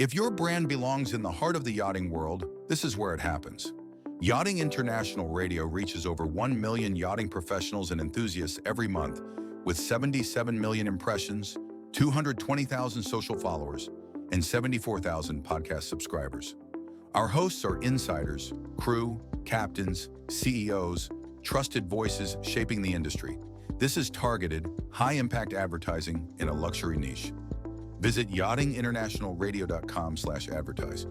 If your brand belongs in the heart of the yachting world, this is where it happens. Yachting International Radio reaches over 1 million yachting professionals and enthusiasts every month, with 77 million impressions, 220,000 social followers, and 74,000 podcast subscribers. Our hosts are insiders, crew, captains, CEOs, trusted voices shaping the industry. This is targeted, high-impact advertising in a luxury niche. Visit yachtinginternationalradio.com/advertise.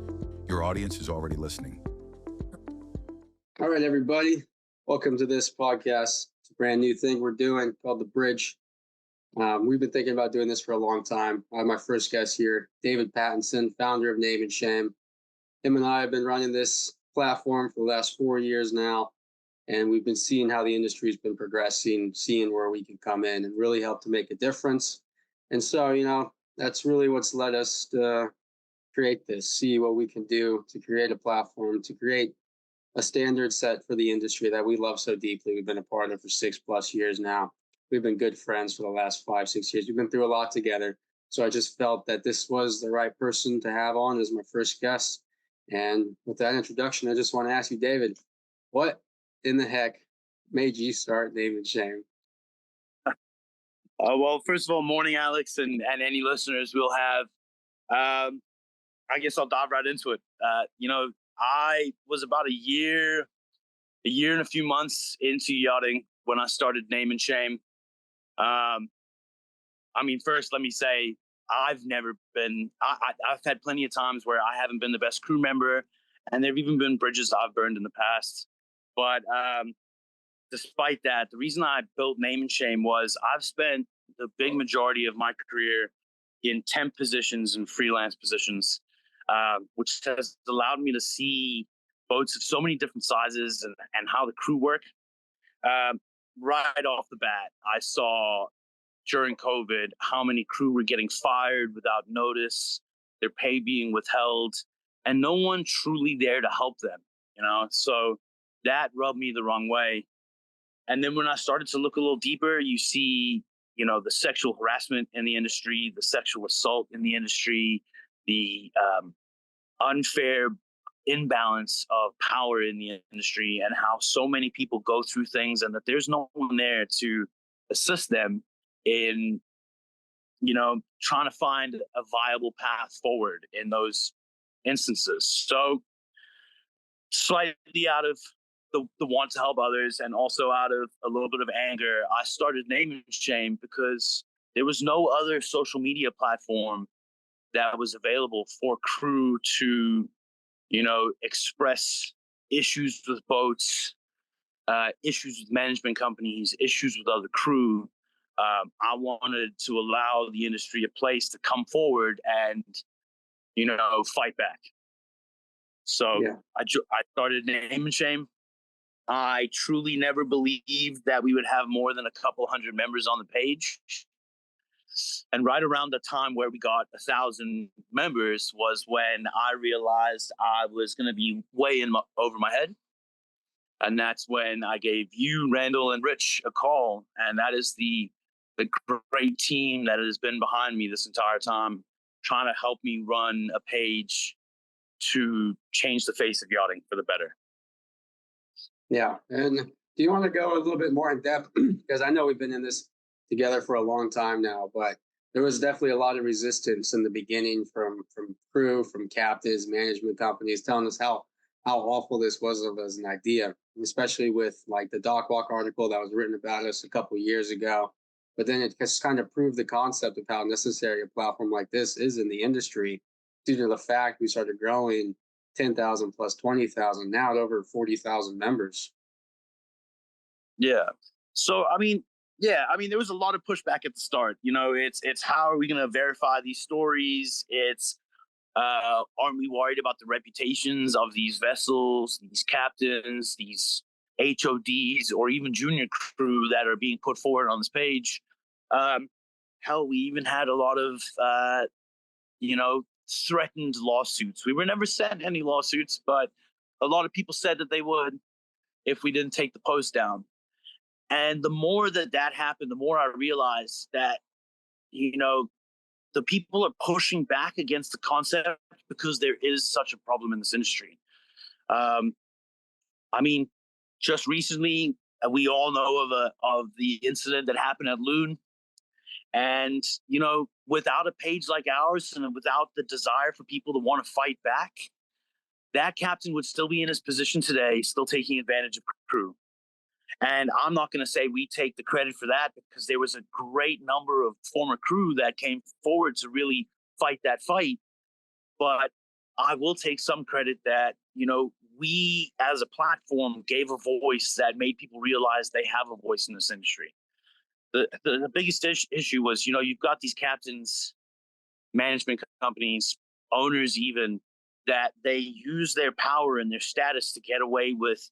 Your audience is already listening. All right, everybody. Welcome to this podcast. It's a brand new thing we're doing called The Bridge. We've been thinking about doing this for a long time. I have my first guest here, David Pattinson, founder of Name and Shame. Him and I have been running this platform for the last 4 years now, and we've been seeing how the industry's been progressing, seeing where we can come in and really help to make a difference. And so, that's really what's led us to create this, see what we can do to create a platform, to create a standard set for the industry that we love so deeply. We've been a part of for 6+ years now. We've been good friends for the last 5-6 years. We've been through a lot together. So I just felt that this was the right person to have on as my first guest. And with that introduction, I just want to ask you, David, what in the heck made you start Name and Shame? Well, first of all, morning, Alex, and any listeners we'll have. I guess I'll dive right into it. I was about a year and a few months into yachting when I started Name and Shame. First, let me say, I've never been, I've had plenty of times where I haven't been the best crew member, and there have even been bridges I've burned in the past. But despite that, the reason I built Name and Shame was I've spent the big majority of my career in temp positions and freelance positions, which has allowed me to see boats of so many different sizes and how the crew work. Right off the bat, I saw during COVID how many crew were getting fired without notice, their pay being withheld, and no one truly there to help them, So that rubbed me the wrong way. And then when I started to look a little deeper, you see, the sexual harassment in the industry, the sexual assault in the industry, the unfair imbalance of power in the industry, and how so many people go through things and that there's no one there to assist them in, trying to find a viable path forward in those instances. So slightly out of the want to help others, and also out of a little bit of anger, I started Name and Shame because there was no other social media platform that was available for crew to, express issues with boats, issues with management companies, issues with other crew. I wanted to allow the industry a place to come forward and, fight back. So yeah. I started Name and Shame. I truly never believed that we would have more than a couple hundred members on the page. And right around the time where we got 1,000 members was when I realized I was going to be way over my head. And that's when I gave you, Randall, and Rich a call. And that is the great team that has been behind me this entire time, trying to help me run a page to change the face of yachting for the better. Yeah. And do you want to go a little bit more in depth? Because I know we've been in this together for a long time now, but there was definitely a lot of resistance in the beginning from crew, from captains, management companies, telling us how awful this was as an idea, especially with like the Dock Walk article that was written about us a couple of years ago. But then it just kind of proved the concept of how necessary a platform like this is in the industry, due to the fact we started growing 10,000 plus 20,000, now at over 40,000 members. Yeah. So, there was a lot of pushback at the start. It's how are we going to verify these stories? It's, aren't we worried about the reputations of these vessels, these captains, these HODs, or even junior crew that are being put forward on this page? Hell, we even had a lot of, threatened lawsuits. We were never sent any lawsuits, but a lot of people said that they would if we didn't take the post down. And the more that happened, the more I realized that, the people are pushing back against the concept because there is such a problem in this industry. Um, I mean, just recently, we all know of the incident that happened at Loon. And, without a page like ours and without the desire for people to want to fight back, that captain would still be in his position today, still taking advantage of crew. And I'm not going to say we take the credit for that, because there was a great number of former crew that came forward to really fight that fight. But I will take some credit that, we as a platform gave a voice that made people realize they have a voice in this industry. The biggest issue was, you've got these captains, management companies, owners even, that they use their power and their status to get away with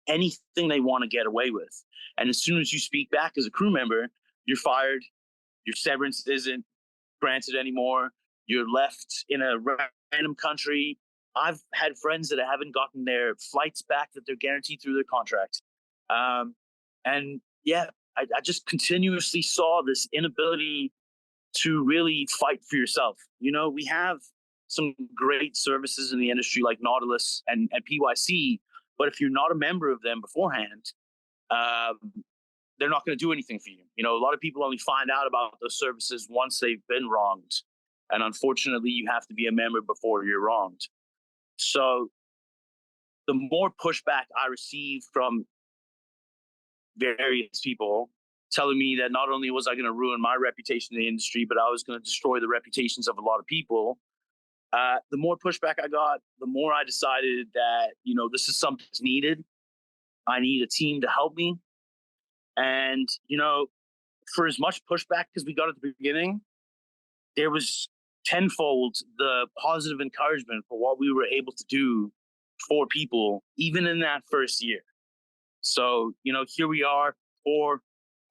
anything they want to get away with. And as soon as you speak back as a crew member, you're fired, your severance isn't granted anymore, you're left in a random country. I've had friends that haven't gotten their flights back that they're guaranteed through their contract. And yeah, I just continuously saw this inability to really fight for yourself. We have some great services in the industry like Nautilus and PYC, but if you're not a member of them beforehand, they're not going to do anything for you. A lot of people only find out about those services once they've been wronged. And unfortunately, you have to be a member before you're wronged. So the more pushback I receive from various people telling me that not only was I going to ruin my reputation in the industry, but I was going to destroy the reputations of a lot of people, the more pushback I got, the more I decided that, this is something that's needed. I need a team to help me. And, for as much pushback as we got at the beginning, there was tenfold the positive encouragement for what we were able to do for people, even in that first year. So, here we are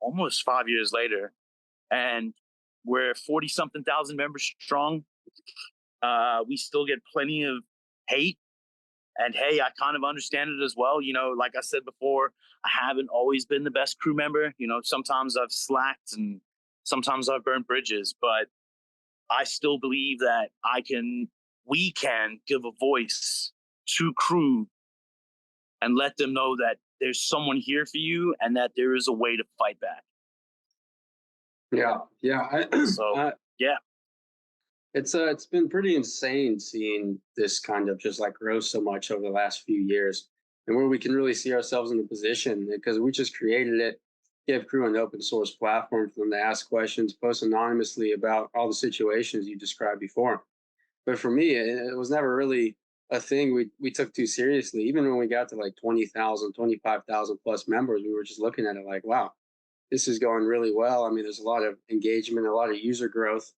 almost 5 years later, and we're 40-something thousand members strong. We still get plenty of hate. And hey, I kind of understand it as well. Like I said before, I haven't always been the best crew member. Sometimes I've slacked and sometimes I've burned bridges, but I still believe that we can give a voice to crew and let them know that there's someone here for you and that there is a way to fight back. Yeah. Yeah. It's been pretty insane seeing this kind of just like grow so much over the last few years, and where we can really see ourselves in the position, because we just created it, give crew an open source platform for them to ask questions, post anonymously about all the situations you described before. But for me, it was never really a thing we took too seriously. Even when we got to like 20,000, 25,000 plus members, we were just looking at it like, wow, this is going really well. I mean, there's a lot of engagement, a lot of user growth,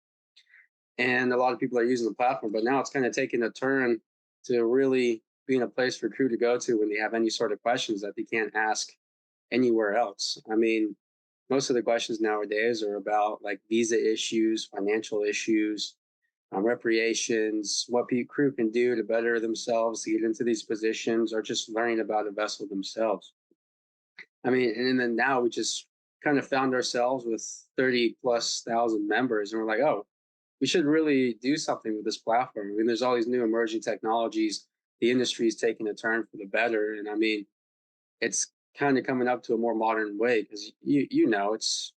and a lot of people are using the platform. But now it's kind of taking a turn to really being a place for crew to go to when they have any sort of questions that they can't ask anywhere else. I mean, most of the questions nowadays are about like visa issues, financial issues, reparations, what crew can do to better themselves to get into these positions, or just learning about a vessel themselves. I mean, and then now we just kind of found ourselves with 30,000+ members, and we're like, oh, we should really do something with this platform. I mean, there's all these new emerging technologies. The industry is taking a turn for the better. And I mean, it's kind of coming up to a more modern way, because it's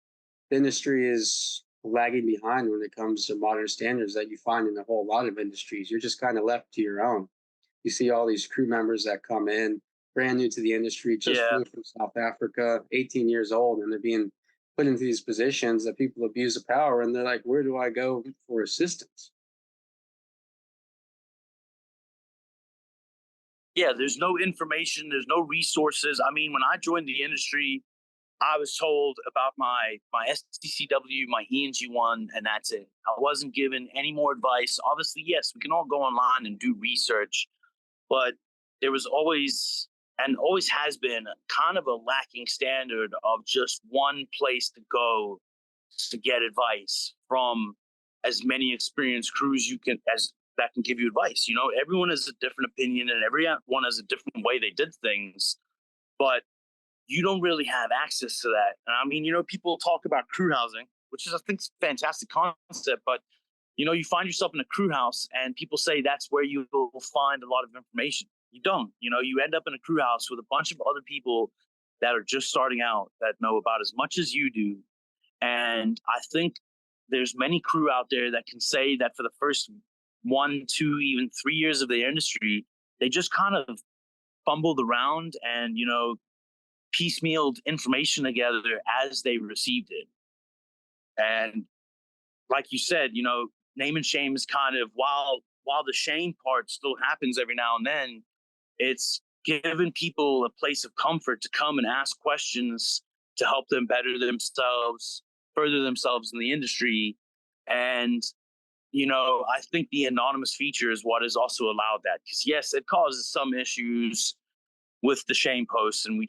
the industry is lagging behind when it comes to modern standards that you find in a whole lot of industries. You're just kind of left to your own. You see all these crew members that come in brand new to the industry, just flew from South Africa, 18 years old, and they're being put into these positions that people abuse the power, and they're like, where do I go for assistance? Yeah, there's no information, there's no resources. I mean, when I joined the industry, I was told about my STCW, my ENG1, and that's it. I wasn't given any more advice. Obviously, yes, we can all go online and do research, but there was always and always has been kind of a lacking standard of just one place to go to get advice from as many experienced crews that can give you advice. Everyone has a different opinion and everyone has a different way they did things, but you don't really have access to that. And I mean, people talk about crew housing, which is, I think, a fantastic concept. But, you find yourself in a crew house and people say that's where you will find a lot of information. You don't. You end up in a crew house with a bunch of other people that are just starting out that know about as much as you do. And I think there's many crew out there that can say that for the first 1, 2, even 3 years of the industry, they just kind of fumbled around and, piecemealed information together as they received it. And like you said, name and shame is kind of, while the shame part still happens every now and then, it's giving people a place of comfort to come and ask questions to help them better themselves, further themselves in the industry. And, I think the anonymous feature is what has also allowed that. Because yes, it causes some issues with the shame posts, and we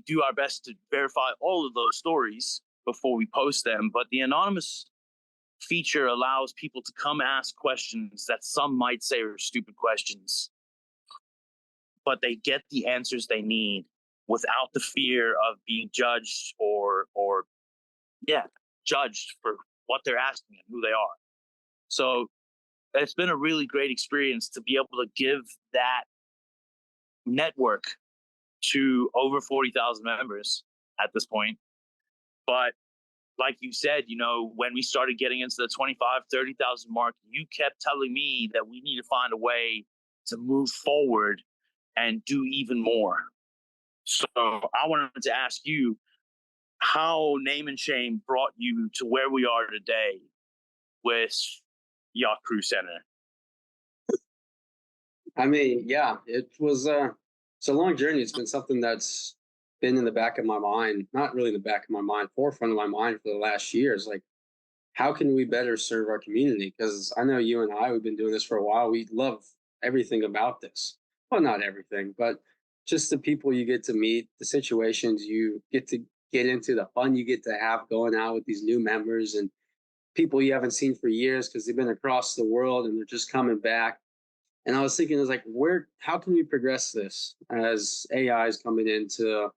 do our best to verify all of those stories before we post them. But the anonymous feature allows people to come ask questions that some might say are stupid questions, but they get the answers they need without the fear of being judged or judged for what they're asking and who they are. So it's been a really great experience to be able to give that network to over 40,000 members at this point. But like you said, when we started getting into the 25, 30,000 mark, you kept telling me that we need to find a way to move forward and do even more. So I wanted to ask you how Name and Shame brought you to where we are today with Yacht Crew Center. I mean, yeah, it was it's a long journey. It's been something that's been in the back of my mind, not really in the back of my mind, forefront of my mind for the last years. Like, how can we better serve our community? Because I know you and we've been doing this for a while. We love everything about this. Well, not everything, but just the people you get to meet, the situations you get to get into, the fun you get to have going out with these new members and people you haven't seen for years because they've been across the world and they're just coming back. And I was thinking, I was like, how can we progress this as AI is coming into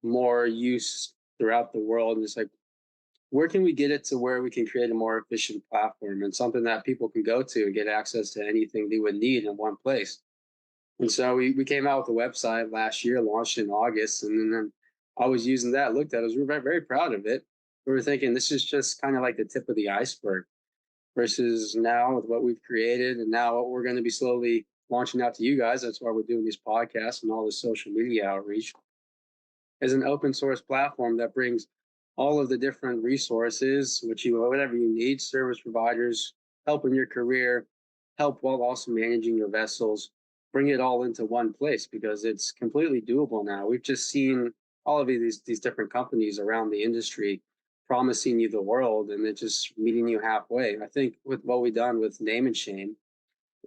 more use throughout the world? And it's like, where can we get it to where we can create a more efficient platform and something that people can go to and get access to anything they would need in one place? And so we came out with a website last year, launched in August, and then I was using that, looked at it, we were very, very proud of it. We were thinking this is just kind of like the tip of the iceberg versus now with what we've created and now what we're going to be slowly launching out to you guys. That's why we're doing these podcasts and all this social media outreach, is an open source platform that brings all of the different resources, whatever you need, service providers, help in your career, help while also managing your vessels, bring it all into one place because it's completely doable now. We've just seen all of these different companies around the industry promising you the world and it's just meeting you halfway. I think with what we've done with Name and Shame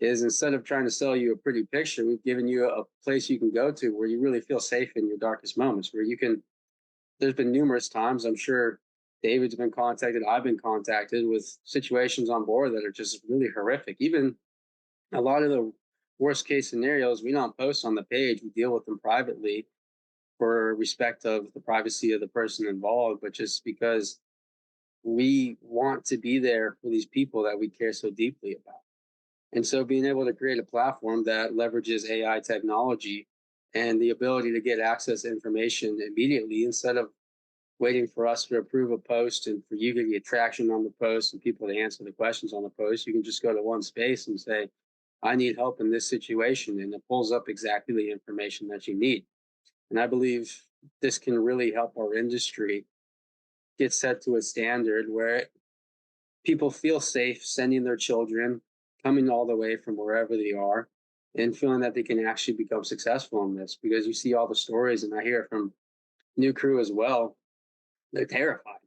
is instead of trying to sell you a pretty picture, we've given you a place you can go to where you really feel safe in your darkest moments, where you can. There's been numerous times, I'm sure David's been contacted, I've been contacted with situations on board that are just really horrific. Even a lot of the worst case scenarios, we don't post on the page, we deal with them privately for respect of the privacy of the person involved, but just because we want to be there for these people that we care so deeply about. And so being able to create a platform that leverages AI technology and the ability to get access to information immediately instead of waiting for us to approve a post and for you to get traction on the post and people to answer the questions on the post, you can just go to one space and say, I need help in this situation. And it pulls up exactly the information that you need. And I believe this can really help our industry get set to a standard where people feel safe sending their children, coming all the way from wherever they are, and feeling that they can actually become successful in this. Because you see all the stories, and I hear from new crew as well, they're terrified.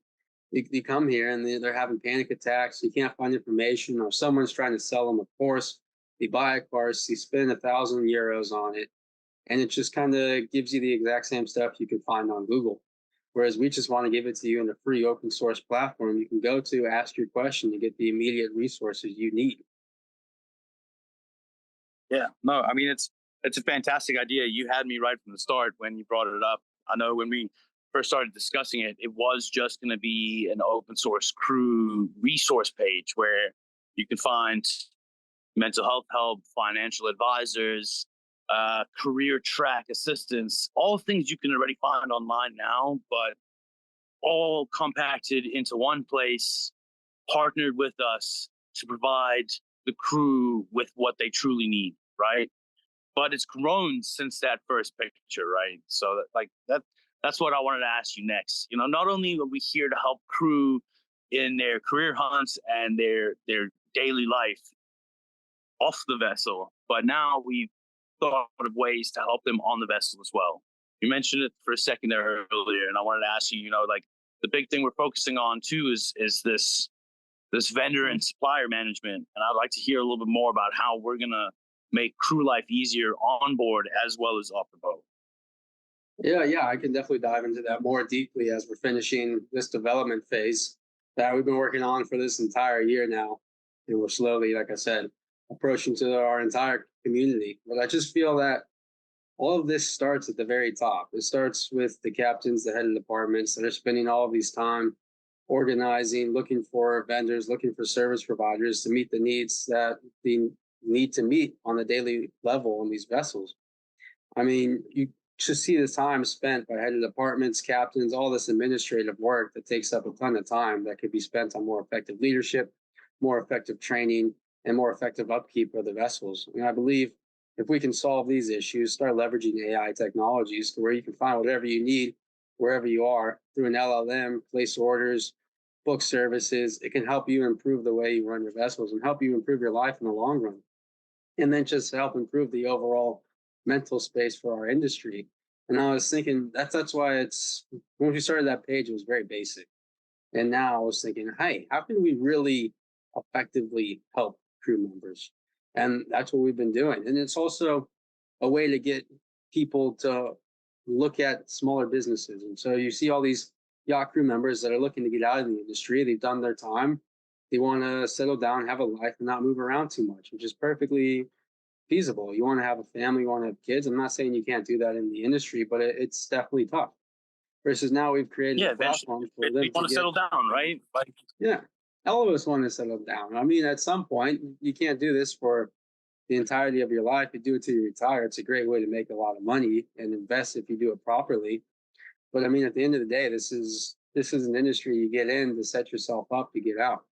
They come here and they're having panic attacks. You can't find information, or someone's trying to sell them a course. They buy a course, they spend €1,000 on it, and it just kind of gives you the exact same stuff you can find on Google. Whereas we just want to give it to you in a free open source platform you can go to, ask your question, and get the immediate resources you need. Yeah, no, I mean, it's a fantastic idea. You had me right from the start when you brought it up. I know when we first started discussing it, it was just going to be an open source crew resource page where you can find mental health help, financial advisors, career track assistance, all things you can already find online now, but all compacted into one place, partnered with us to provide the crew with what they truly need, right? But it's grown since that first picture, right? So that's what I wanted to ask you next. You know, not only are we here to help crew in their career hunts and their daily life off the vessel, but now we've thought of ways to help them on the vessel as well. You mentioned it for a second there earlier, and I wanted to ask you, you know, like the big thing we're focusing on too is this vendor and supplier management. And I'd like to hear a little bit more about how we're gonna make crew life easier on board as well as off the boat. Yeah, I can definitely dive into that more deeply as we're finishing this development phase that we've been working on for this entire year now. And we're slowly, like I said, approaching to our entire community. But I just feel that all of this starts at the very top. It starts with the captains, the head of departments that are spending all of these time organizing, looking for vendors, looking for service providers to meet the needs that they need to meet on a daily level on these vessels. I mean, you should see the time spent by head of departments, captains, all this administrative work that takes up a ton of time that could be spent on more effective leadership, more effective training, and more effective upkeep of the vessels. And I believe if we can solve these issues, start leveraging AI technologies to where you can find whatever you need wherever you are through an LLM, place orders, book services, it can help you improve the way you run your vessels and help you improve your life in the long run. And then just help improve the overall mental space for our industry. And I was thinking that's why it's when we started that page, it was very basic. And now I was thinking, hey, how can we really effectively help crew members? And that's what we've been doing. And it's also a way to get people to look at smaller businesses. And so you see all these yacht crew members that are looking to get out of the industry. They've done their time. They want to settle down, have a life, and not move around too much, which is perfectly feasible. You want to have a family, you want to have kids. I'm not saying you can't do that in the industry, but it's definitely tough. Versus now we've created Yeah, a eventually platform for them we want to settle down, right? Like, yeah, all of us want to settle down. I mean, at some point, you can't do this for the entirety of your life. You do it till you retire. It's a great way to make a lot of money and invest if you do it properly. But I mean, at the end of the day, this is an industry you get in to set yourself up to get out.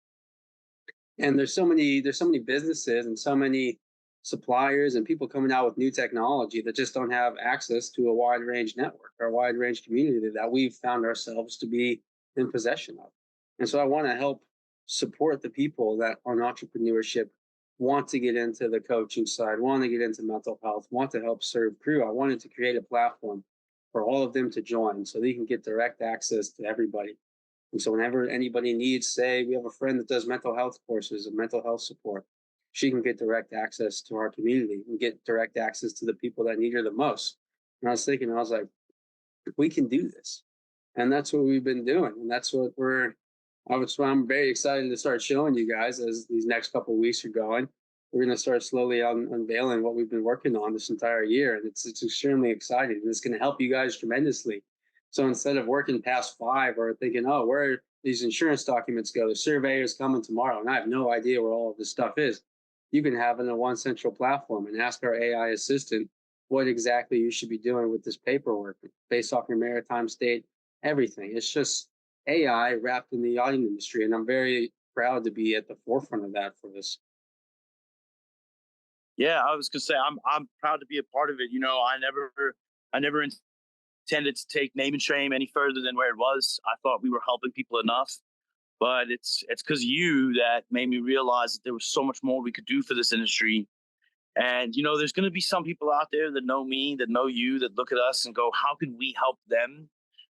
And there's so many businesses and so many suppliers and people coming out with new technology that just don't have access to a wide range network or a wide range community that we've found ourselves to be in possession of. And so I want to help support the people that on entrepreneurship want to get into the coaching side, want to get into mental health, want to help serve crew. I wanted to create a platform for all of them to join so they can get direct access to everybody. And so whenever anybody needs, say, we have a friend that does mental health courses and mental health support, she can get direct access to our community and get direct access to the people that need her the most. And I was thinking, I was like, we can do this. And that's what we've been doing. And that's what I'm very excited to start showing you guys as these next couple of weeks are going. We're going to start slowly unveiling what we've been working on this entire year. And it's extremely exciting. And it's going to help you guys tremendously. So instead of working past 5 or thinking, oh, where these insurance documents go, the surveyor is coming tomorrow, and I have no idea where all of this stuff is, you can have it in one central platform and ask our AI assistant what exactly you should be doing with this paperwork based off your maritime state, everything. It's just AI wrapped in the yachting industry, and I'm very proud to be at the forefront of that for this. yeah, I was gonna say I'm proud to be a part of it. You know, I never intended to take name and shame any further than where it was. I thought we were helping people enough, but it's because you that made me realize that there was so much more we could do for this industry. And you know, there's going to be some people out there that know me, that know you, that look at us and go, "How can we help them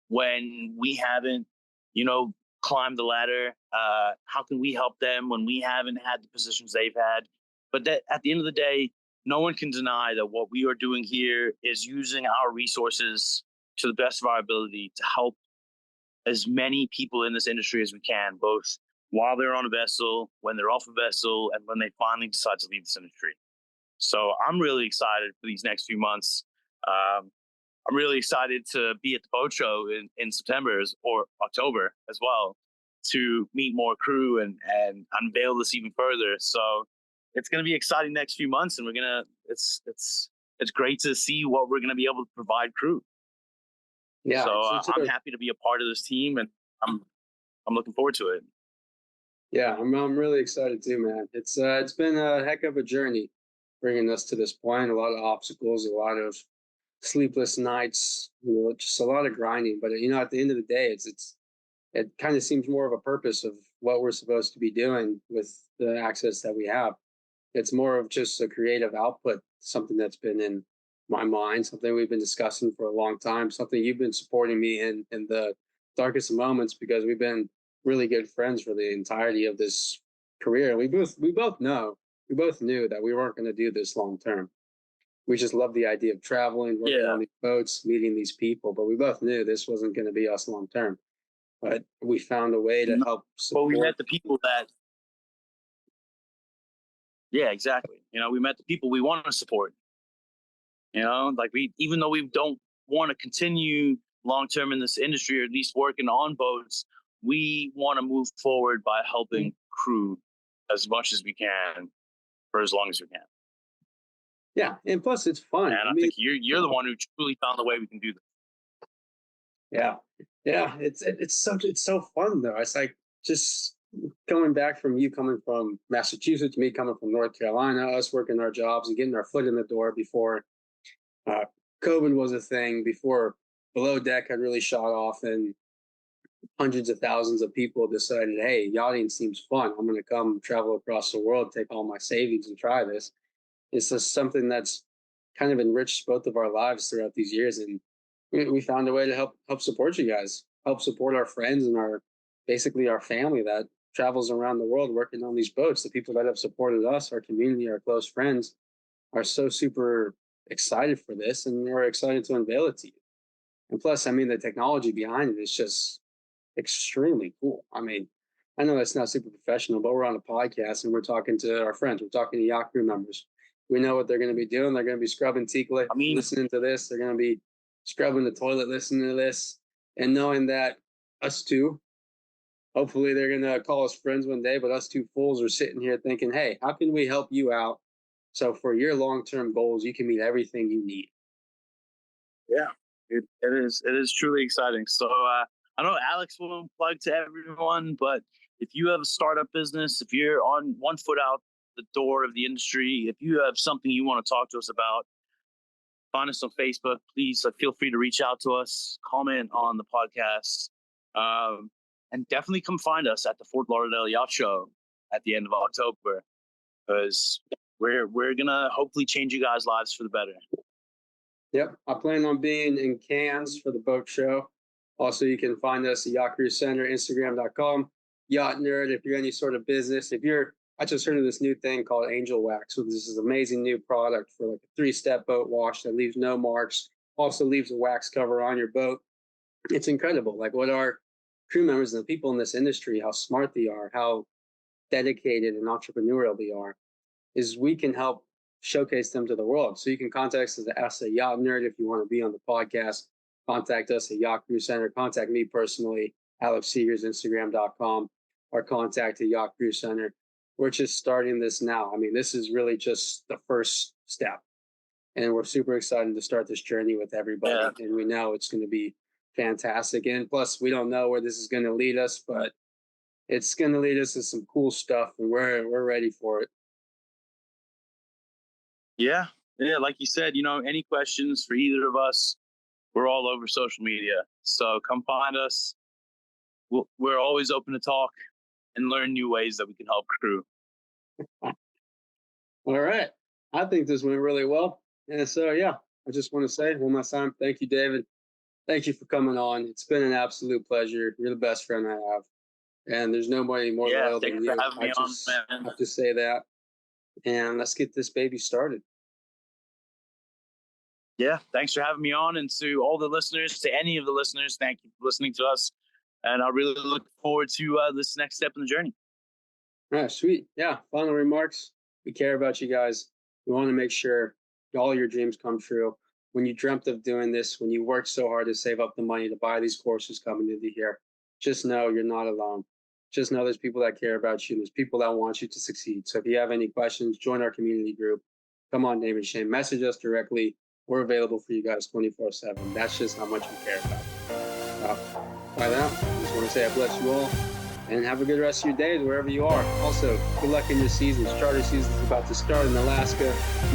when we haven't, you know, climbed the ladder? How can we help them when we haven't had the positions they've had?" But that at the end of the day, no one can deny that what we are doing here is using our resources to the best of our ability to help as many people in this industry as we can, both while they're on a vessel, when they're off a vessel, and when they finally decide to leave this industry. So I'm really excited for these next few months. Um, I'm really excited to be at the boat show in September or October as well, to meet more crew and unveil this even further. So it's going to be exciting next few months, and it's great to see what we're going to be able to provide crew. Yeah, So I'm happy to be a part of this team, and I'm looking forward to it. yeah, I'm really excited too, man. It's been a heck of a journey bringing us to this point. A lot of obstacles, a lot of sleepless nights, just a lot of grinding. But at the end of the day, it kind of seems more of a purpose of what we're supposed to be doing with the access that we have. It's more of just a creative output, something that's been in my mind, something we've been discussing for a long time, something you've been supporting me in the darkest of moments, because we've been really good friends for the entirety of this career. We both knew that we weren't going to do this long term. We just love the idea of traveling, working on these boats, meeting these people, but we both knew this wasn't going to be us long term. But we found a way to help support. Well, we met the people that. Yeah, exactly. We met the people we want to support. Like even though we don't want to continue long term in this industry, or at least working on boats, we want to move forward by helping crew as much as we can for as long as we can. Yeah, and plus it's fun. And I think you're the one who truly found the way we can do this. Yeah, it's so fun though. It's like just coming from Massachusetts, me coming from North Carolina, us working our jobs and getting our foot in the door before COVID was a thing, before Below Deck had really shot off, and hundreds of thousands of people decided, hey, yachting seems fun. I'm going to come travel across the world, take all my savings and try this. It's just something that's kind of enriched both of our lives throughout these years. And we found a way to help support you guys, help support our friends and basically our family that travels around the world working on these boats. The people that have supported us, our community, our close friends, are so super excited for this, and we're excited to unveil it to you. And plus, the technology behind it is just extremely cool. I know that's not super professional, but we're on a podcast and we're talking to our friends. We're talking to Yacht Crew members. We know what they're going to be doing. They're going to be scrubbing teak listening to this. They're going to be scrubbing the toilet listening to this, and knowing that us two, hopefully they're going to call us friends one day, but us two fools are sitting here thinking, hey, how can we help you out so for your long-term goals, you can meet everything you need? Yeah, it is truly exciting. So I know Alex will plug to everyone, but if you have a startup business, if you're on one foot out the door of the industry, if you have something you want to talk to us about, find us on Facebook. Please feel free to reach out to us, comment on the podcast, and definitely come find us at the Fort Lauderdale Yacht Show at the end of October, because we're gonna hopefully change you guys' lives for the better. Yep, I plan on being in Cairns for the boat show. Also, you can find us at Yacht Crew Center, Instagram.com. Yacht Nerd, if you're any sort of business. I just heard of this new thing called Angel Wax. So this is an amazing new product for like a 3-step boat wash that leaves no marks, also leaves a wax cover on your boat. It's incredible. Like what our crew members and the people in this industry, how smart they are, how dedicated and entrepreneurial they are, is we can help showcase them to the world. So you can contact us as a Yacht Nerd if you want to be on the podcast. Contact us at Yacht Crew Center. Contact me personally, Alex Seegers, Instagram.com, or contact the Yacht Crew Center. We're just starting this now. This is really just the first step. And we're super excited to start this journey with everybody. Yeah. And we know it's going to be fantastic. And plus, we don't know where this is going to lead us, but it's going to lead us to some cool stuff, and we're ready for it. Yeah, like you said, any questions for either of us, we're all over social media. So come find us. We're always open to talk and learn new ways that we can help crew. All right. I think this went really well. And so, yeah, I just want to say one more time, thank you, David. Thank you for coming on. It's been an absolute pleasure. You're the best friend I have. And there's nobody more loyal than you. I just have to say that. And let's get this baby started. Yeah, thanks for having me on. And to all the listeners, to any of the listeners, thank you for listening to us. And I really look forward to this next step in the journey. All right, sweet. Yeah, final remarks. We care about you guys. We want to make sure all your dreams come true. when you dreamt of doing this, when you worked so hard to save up the money to buy these courses coming into here, just know you're not alone. Just know there's people that care about you. There's people that want you to succeed. So if you have any questions, join our community group. Come on, Name and Shame. Message us directly. We're available for you guys 24/7. That's just how much we care about. By that, I just want to say I bless you all and have a good rest of your days wherever you are. Also, good luck in your seasons. Charter season is about to start in Alaska,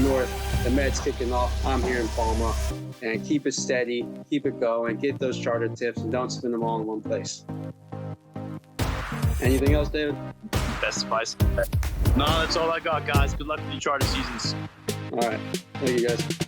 north. The Med's kicking off. I'm here in Palma. And keep it steady, keep it going, get those charter tips, and don't spend them all in one place. Anything else, David? Best advice. No, that's all I got, guys. Good luck with your charter seasons. All right. Thank you, guys.